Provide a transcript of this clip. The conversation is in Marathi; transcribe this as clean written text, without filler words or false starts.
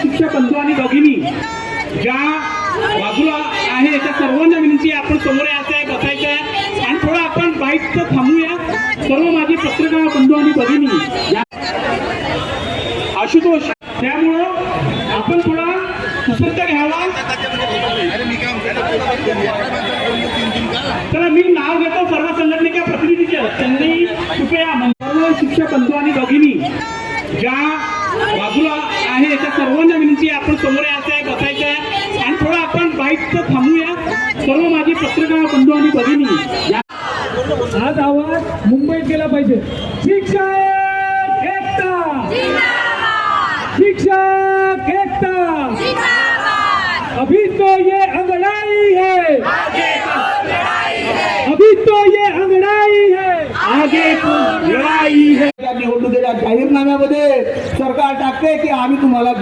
शिक्षक बंधू आणि भगिनी ज्या बाजूला आहे त्या सर्वांना विनंती आहे, आपण समोर यायचं आहे, बसायचं आहे आणि थोडं आपण बाईकचं थांबूया. सर्व माझी पत्रकार बंधू आणि भगिनी आशुतोष, त्यामुळं आपण थोडा सुसज्ज घ्यावा. तर मी नाव घेतो सर्व संघटनेच्या प्रतिनिधीचे, त्यांनी कृपया सर्व शिक्षक बंधू आणि भगिनी ज्या बाजूला आहे त्या सर्वांना विनंती आहे, आपण समोर यायचं आहे, बसायचं आहे आणि थोडं आपण बाईकचं थांबूया. सर्व माझी पत्रकार बंधू आणि भगिनी आज आवाज मुंबईत गेला पाहिजे. शिक्षक एकता, शिक्षक एकता, अभी तो ये अंगड़ाई है, अभी तो ये अंगड़ाई है, आगे तो लढाई है. निवडणुकीच्या जाहीरनाम्यामध्ये सरकार टाकते की आम्ही तुम्हाला